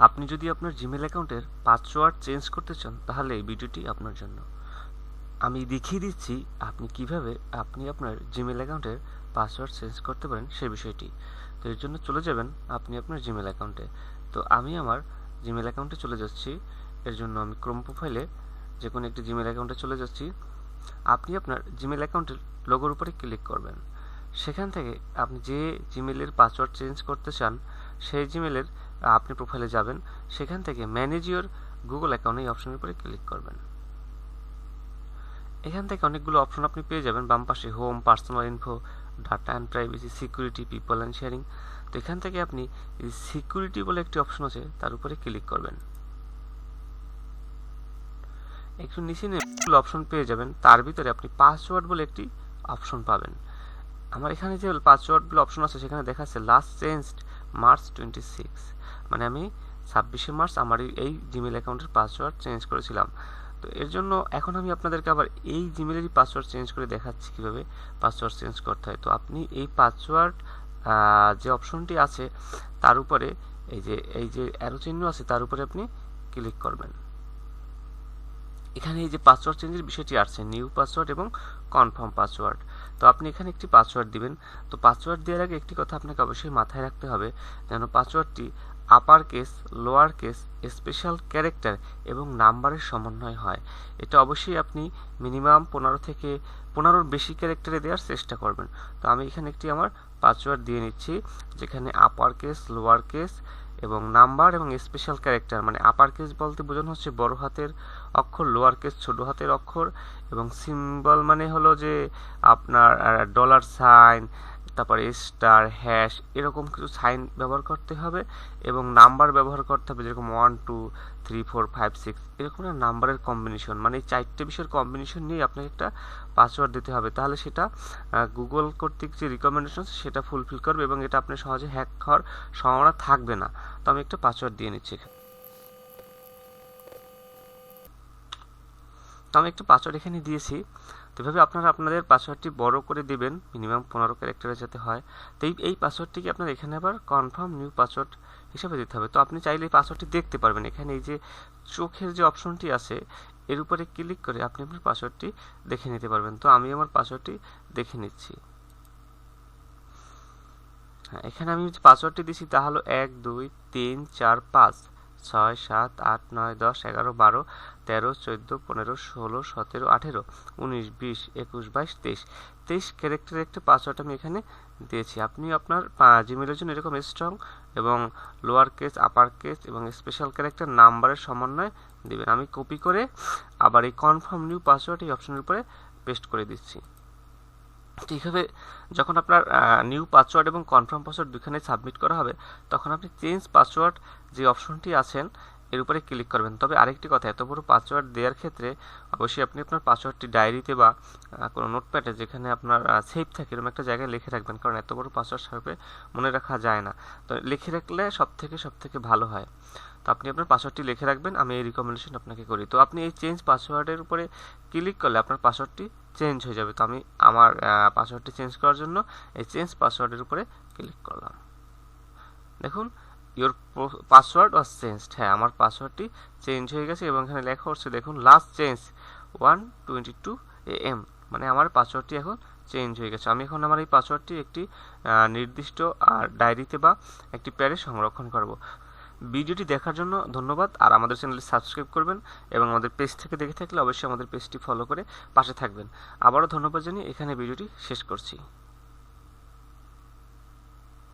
আপনি যদি আপনার জিমেল অ্যাকাউন্টের পাসওয়ার্ড চেঞ্জ করতে চান তাহলে এই ভিডিওটি আপনার জন্য। আমি দেখিয়ে দিচ্ছি আপনি কিভাবে আপনি আপনার জিমেল অ্যাকাউন্টের পাসওয়ার্ড চেঞ্জ করতে পারেন সেই বিষয়টি। তো এর জন্য চলে যাবেন আপনি আপনার জিমেল অ্যাকাউন্টে। তো আমি আমার জিমেল অ্যাকাউন্টে চলে যাচ্ছি। এর জন্য আমি ক্রোম প্রোফাইলে যে কোনো একটি জিমেল অ্যাকাউন্টে চলে যাচ্ছি। আপনি আপনার জিমেল অ্যাকাউন্টের লোগোর উপরে ক্লিক করবেন। সেখান থেকে আপনি যে জিমেলের পাসওয়ার্ড চেঞ্জ করতে চান সেই জিমেলের আপনি প্রোফাইলে যাবেন। সেখান থেকে ম্যানেজ ইওর গুগল অ্যাকাউন্ট এই অপশনের উপরে ক্লিক করবেন। এখান থেকে অনেকগুলো অপশন আপনি পেয়ে যাবেন। বাম পাশে home, personal info, data and privacy, security, people and sharing. তো এখান থেকে আপনি সিকিউরিটি বলে একটি অপশন আছে তার উপরে ক্লিক করবেন। একটু নিচে অপশন পেয়ে যাবেন, তার ভিতরে আপনি পাসওয়ার্ড বলে একটি অপশন পাবেন। আমার এখানে যে পাসওয়ার্ড বলে অপশন আছে সেখানে দেখাচ্ছে লাস্ট চেঞ্জড মার্চ 26, মানে আমি 26শে মার্চ আমার এই জিমেল অ্যাকাউন্টের পাসওয়ার্ড চেঞ্জ করেছিলাম। তো এর জন্য এখন আমি আপনাদেরকে আবার এই জিমেলেরই পাসওয়ার্ড চেঞ্জ করে দেখাচ্ছি কিভাবে পাসওয়ার্ড চেঞ্জ করতে হয়। তো আপনি এই পাসওয়ার্ড যে অপশনটি আছে তার উপরে এই যে অ্যারো চিহ্ন আছে তার উপরে আপনি ক্লিক করবেন। এখানে এই যে পাসওয়ার্ড চেঞ্জের বিষয়টি আসছে, নিউ পাসওয়ার্ড এবং কনফার্ম পাসওয়ার্ড। তো আপনি এখানে একটি পাসওয়ার্ড দিবেন। তো পাসওয়ার্ড দেওয়ার আগে একটি কথা আপনাকে অবশ্যই মাথায় রাখতে হবে, যেন পাসওয়ার্ডটি upper case, lower case, special character এবং নাম্বারের সমন্বয় হয়। এটা অবশ্যই আপনি মিনিমাম 15 থেকে 15-র বেশি ক্যারেক্টারে দেওয়ার চেষ্টা করবেন। তো আমি এখানে একটি আমার পাসওয়ার্ড দিয়ে নিচ্ছি, যেখানে আপার কেস, লোয়ার কেস এবং নাম্বার এবং স্পেশাল ক্যারেক্টার, মানে আপার কেস বলতে বোঝানো হচ্ছে বড় হাতের অক্ষর, লোয়ার কেস ছোট হাতের অক্ষর, এবং সিম্বল মানে হলো যে আপনার ডলার সাইন, তারপরে স্টার, হ্যাশ, এরকম কিছু সাইন ব্যবহার করতে হবে, এবং নাম্বার ব্যবহার করতে হবে, যেরকম 1 2 3 4 5 6 এরকম নাম্বারের কম্বিনেশন, মানে এই 4টে বিষয়ের কম্বিনেশন নিয়ে আপনাকে একটা পাসওয়ার্ড দিতে হবে। তাহলে সেটা গুগল কর্তৃক যে রিকমেন্ডেশন সেটা ফুলফিল করবে এবং এটা আপনার সহজে হ্যাক হওয়ার সম্ভাবনা থাকবে না। তো আমি একটা পাসওয়ার্ড দিয়ে নিচ্ছি। তো আমি একটা পাসওয়ার্ড এখানে দিয়েছি। তো এভাবে আপনারা আপনাদের পাসওয়ার্ডটি বড় করে দিবেন, মিনিমাম 15 ক্যারেক্টারে যাতে হয়। তো এই পাসওয়ার্ডটিকে আপনার এখানে আবার কনফার্ম নিউ পাসওয়ার্ড হিসেবে দিতে হবে। তো আপনি চাইলে এই পাসওয়ার্ডটি দেখতে পারবেন। এখানে এই যে চোখের যে অপশনটি আছে এর উপরে ক্লিক করে আপনি আপনার পাসওয়ার্ডটি দেখে নিতে পারবেন। তো আমি আমার পাসওয়ার্ডটি দেখে নিচ্ছি। হ্যাঁ, এখানে আমি যে পাসওয়ার্ডটি দিয়েছি তা হলো 1 2 3 4 5 6 7 8 9 10 11 12 13 14 15 16 17 18 19 20 21 22 23 23 ক্যারেক্টারের একটা পাসওয়ার্ড আমি এখানে দিয়েছি। আপনি আপনার জিমেলের জন্য এরকম স্ট্রং এবং লোয়ার কেস, আপার কেস এবং স্পেশাল ক্যারেক্টার নাম্বারের সমন্বয় দিবেন। আমি কপি করে আবার এই কনফার্ম নিউ পাসওয়ার্ড এই অপশনের উপরে পেস্ট করে দিচ্ছি। এইভাবে যখন আপনার নিউ পাসওয়ার্ড এবং কনফার্ম পাসওয়ার্ড দুখানে সাবমিট করা হবে তখন আপনি চেঞ্জ পাসওয়ার্ড যে অপশনটি আছেন এর উপরে ক্লিক করবেন। তবে আরেকটি কথা, এত বড় পাসওয়ার্ড দেওয়ার ক্ষেত্রে অবশ্যই আপনি আপনার পাসওয়ার্ডটি ডায়েরিতে বা কোনো নোটপ্যাডে যেখানে আপনার সেভ থাকে এরকম একটা জায়গায় লিখে রাখবেন, কারণ এত বড় পাসওয়ার্ড সেভাবে মনে রাখা যায় না। তো লিখে রাখলে সব থেকে ভালো হয়। তো আপনি আপনার পাসওয়ার্ডটি লিখে রাখবেন, আমি এই রিকমেন্ডেশন আপনাকে করি। তো আপনি এই চেঞ্জ পাসওয়ার্ডের উপরে ক্লিক করলে আপনার পাসওয়ার্ডটি চেঞ্জ হয়ে যাবে। তো আমি আমার পাসওয়ার্ডটি চেঞ্জ করার জন্য এই চেঞ্জ পাসওয়ার্ডের উপরে ক্লিক করলাম। দেখুন, ইওর পাসওয়ার্ড ওয়াজ চেঞ্জড। হ্যাঁ, আমার পাসওয়ার্ডটি চেঞ্জ হয়ে গেছে এবং এখানে লেখা হচ্ছে দেখুন লাস্ট চেঞ্জ 1:22 AM, মানে আমার পাসওয়ার্ডটি এখন চেঞ্জ হয়ে গেছে। আমি এখন আমার এই পাসওয়ার্ডটি একটি নির্দিষ্ট ডায়েরিতে বা একটি প্যাডে সংরক্ষণ করব। ভিডিওটি দেখার জন্য ধন্যবাদ। আর আমাদের চ্যানেলটি সাবস্ক্রাইব করবেন এবং আমাদের পেজ থেকে দেখে থাকলে অবশ্যই আমাদের পেজটি ফলো করে পাশে থাকবেন। আবারও ধন্যবাদ জানিয়ে এখানে ভিডিওটি শেষ করছি।